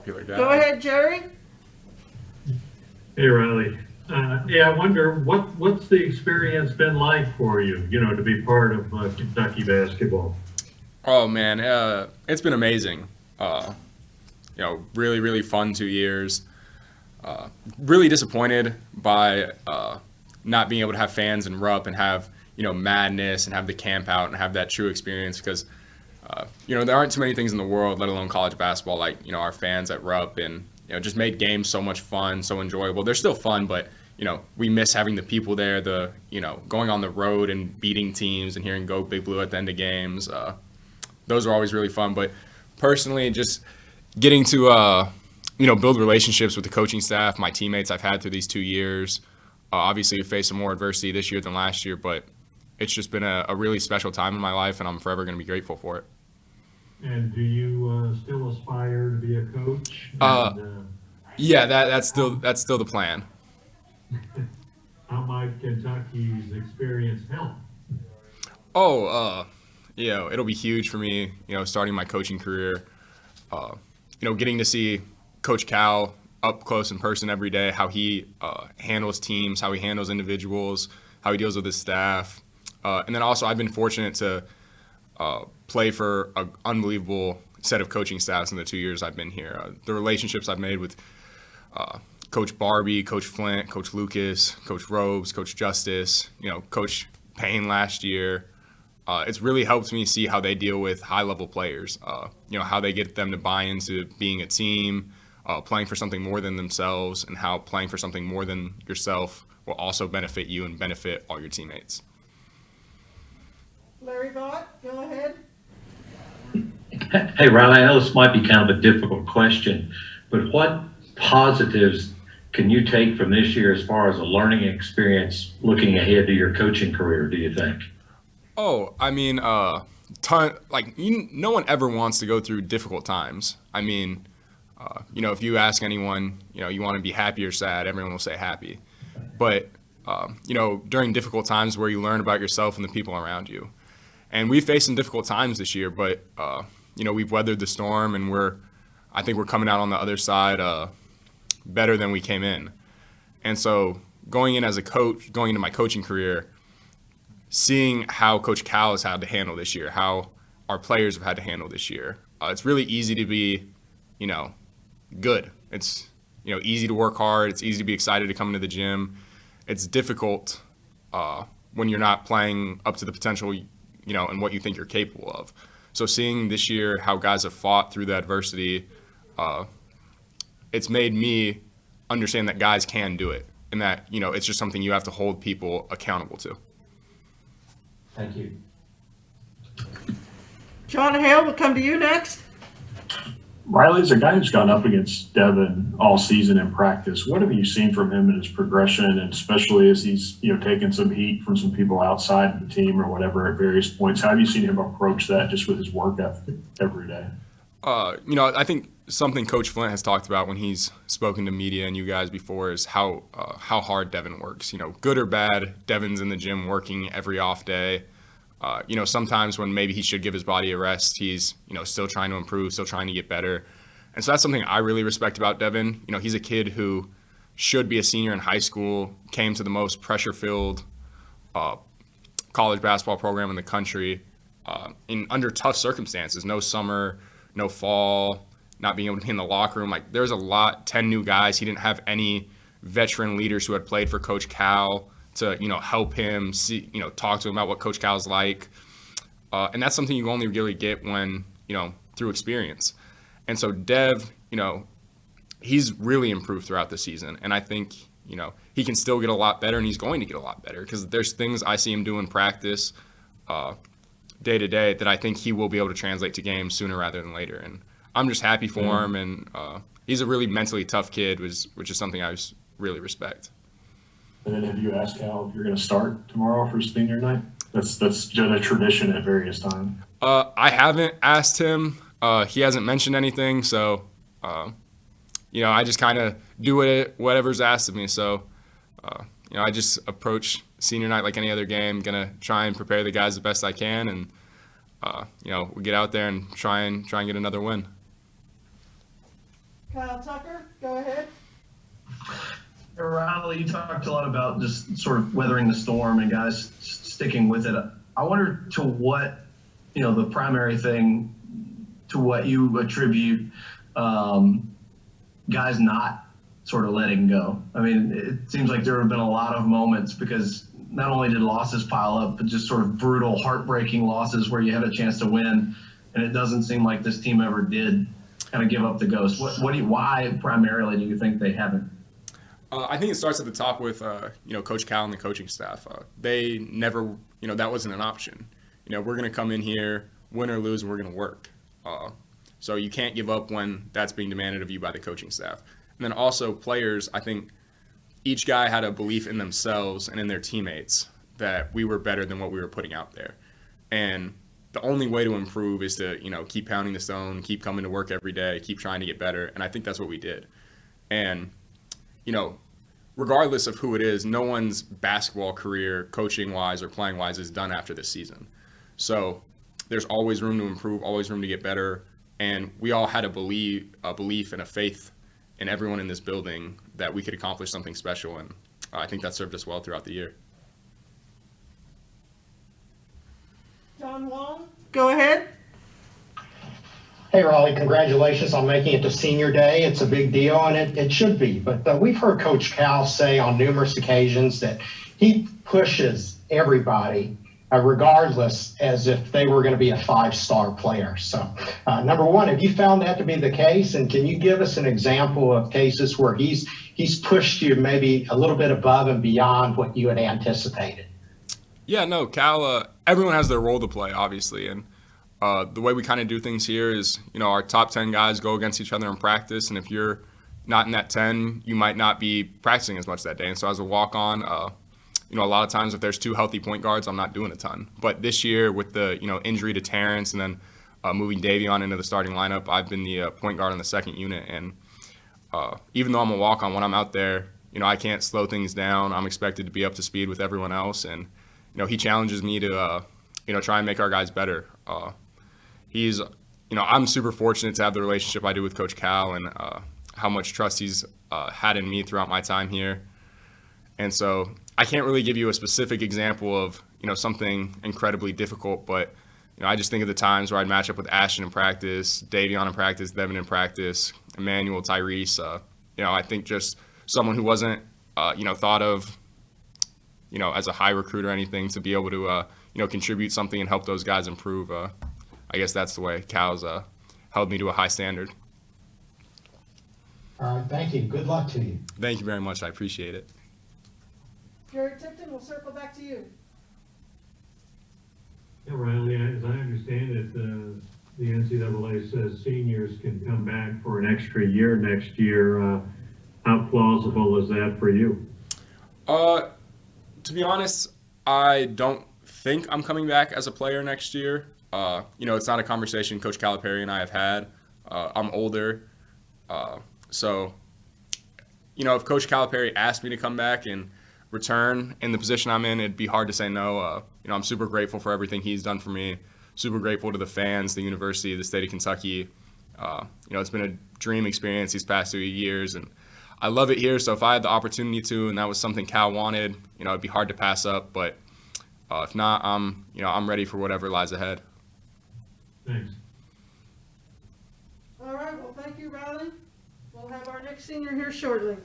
popular guy. Go ahead, Jerry. Hey, Riley. I wonder what's the experience been like for you, to be part of Kentucky basketball? Oh man, it's been amazing. Really, really fun 2 years. Really disappointed by not being able to have fans in Rupp and have madness and have the camp out and have that true experience because there aren't too many things in the world, let alone college basketball, like our fans at Rupp and just made games so much fun, so enjoyable. They're still fun, but we miss having the people there, going on the road and beating teams and hearing "Go Big Blue" at the end of games. Those are always really fun. But personally, just getting to build relationships with the coaching staff, my teammates I've had through these 2 years. Obviously, we faced some more adversity this year than last year, but it's just been a really special time in my life, and I'm forever going to be grateful for it. And do you still aspire to be a coach? Yeah, that's still the plan. How might Kentucky's experience help? Oh, it'll be huge for me, starting my coaching career. Getting to see Coach Cal up close in person every day, how he handles teams, how he handles individuals, how he deals with his staff. And then also I've been fortunate to play for an unbelievable set of coaching staffs in the 2 years I've been here. The relationships I've made with Coach Barbie, Coach Flint, Coach Lucas, Coach Robes, Coach Justice, Coach Payne last year. It's really helped me see how they deal with high-level players, how they get them to buy into being a team, playing for something more than themselves, and how playing for something more than yourself will also benefit you and benefit all your teammates. Larry Vaught, go ahead. Hey, Riley, I know this might be kind of a difficult question, but what positives can you take from this year as far as a learning experience looking ahead to your coaching career, do you think? Oh, I mean, no one ever wants to go through difficult times. I mean, if you ask anyone, you want to be happy or sad, everyone will say happy. But, during difficult times where you learn about yourself and the people around you. And we faced some difficult times this year, but, we've weathered the storm and I think we're coming out on the other side better than we came in. And so going in as a coach, going into my coaching career, seeing how Coach Cal has had to handle this year, how our players have had to handle this year, it's really easy to be, good. It's, easy to work hard. It's easy to be excited to come into the gym. It's difficult when you're not playing up to the potential, and what you think you're capable of. So seeing this year how guys have fought through the adversity, it's made me understand that guys can do it and that, it's just something you have to hold people accountable to. Thank you. John Hale, we'll come to you next. Riley's a guy who's gone up against Devin all season in practice. What have you seen from him in his progression, and especially as he's taken some heat from some people outside the team or whatever at various points? How have you seen him approach that just with his work ethic every day? I think something Coach Flint has talked about when he's spoken to media and you guys before is how hard Devin works. Good or bad, Devin's in the gym working every off day. Sometimes when maybe he should give his body a rest, he's, still trying to improve, still trying to get better. And so that's something I really respect about Devin. He's a kid who should be a senior in high school, came to the most pressure-filled college basketball program in the country in under tough circumstances. No summer, no fall, not being able to be in the locker room. Like, there's 10 new guys. He didn't have any veteran leaders who had played for Coach Cal to, help him see, talk to him about what Coach Cal's like. And that's something you only really get when, through experience. And so Dev, he's really improved throughout the season. And I think, he can still get a lot better, and he's going to get a lot better because there's things I see him do in practice day to day that I think he will be able to translate to games sooner rather than later. And I'm just happy for him. And he's a really mentally tough kid, which is something I really respect. And then have you asked Cal if you're going to start tomorrow for senior night? That's just a tradition at various times. I haven't asked him. He hasn't mentioned anything, so I just kind of do whatever's asked of me. So I just approach senior night like any other game. Gonna try and prepare the guys the best I can, and we'll get out there and try and get another win. Kyle Tucker, go ahead. Riley, you talked a lot about just sort of weathering the storm and guys sticking with it. I wonder to what, the primary thing to what you attribute guys not sort of letting go. I mean, it seems like there have been a lot of moments because not only did losses pile up, but just sort of brutal, heartbreaking losses where you had a chance to win, and it doesn't seem like this team ever did kind of give up the ghost. Why primarily do you think they haven't? I think it starts at the top with, Coach Cal and the coaching staff. They never, that wasn't an option. We're going to come in here, win or lose, and we're going to work. So you can't give up when that's being demanded of you by the coaching staff. And then also players, I think each guy had a belief in themselves and in their teammates that we were better than what we were putting out there. And the only way to improve is to, keep pounding the stone, keep coming to work every day, keep trying to get better. And I think that's what we did. And regardless of who it is, no one's basketball career, coaching-wise or playing-wise, is done after this season. So there's always room to improve, always room to get better. And we all had a belief and a faith in everyone in this building that we could accomplish something special. And I think that served us well throughout the year. John Wong, go ahead. Hey, Raleigh, congratulations on making it to senior day. It's a big deal, and it should be. But we've heard Coach Cal say on numerous occasions that he pushes everybody, regardless, as if they were going to be a five-star player. So, number one, have you found that to be the case? And can you give us an example of cases where he's pushed you maybe a little bit above and beyond what you had anticipated? Yeah, no, Cal, everyone has their role to play, obviously. And the way we kind of do things here is, our top 10 guys go against each other in practice. And if you're not in that 10, you might not be practicing as much that day. And so as a walk-on, a lot of times if there's two healthy point guards, I'm not doing a ton. But this year with the, injury to Terrence and then moving Davion into the starting lineup, I've been the point guard on the second unit. And even though I'm a walk-on, when I'm out there, I can't slow things down. I'm expected to be up to speed with everyone else. And, he challenges me to, try and make our guys better. I'm super fortunate to have the relationship I do with Coach Cal and how much trust he's had in me throughout my time here. And so I can't really give you a specific example of, something incredibly difficult, but, I just think of the times where I'd match up with Ashton in practice, Davion in practice, Devin in practice, Emmanuel, Tyrese. I think just someone who wasn't, thought of, as a high recruit or anything to be able to, contribute something and help those guys improve. I guess that's the way Cal's held me to a high standard. All right, thank you. Good luck to you. Thank you very much. I appreciate it. Gary Tipton, we'll circle back to you. Yeah, Riley, as I understand it, the NCAA says seniors can come back for an extra year next year. How plausible is that for you? To be honest, I don't think I'm coming back as a player next year. It's not a conversation Coach Calipari and I have had. I'm older. So, if Coach Calipari asked me to come back and return in the position I'm in, it'd be hard to say no. I'm super grateful for everything he's done for me. Super grateful to the fans, the university, the state of Kentucky. It's been a dream experience these past 2 years, and I love it here. So if I had the opportunity to, and that was something Cal wanted, it'd be hard to pass up. But if not, I'm ready for whatever lies ahead. Thanks. All right, well, thank you, Riley. We'll have our next senior here shortly.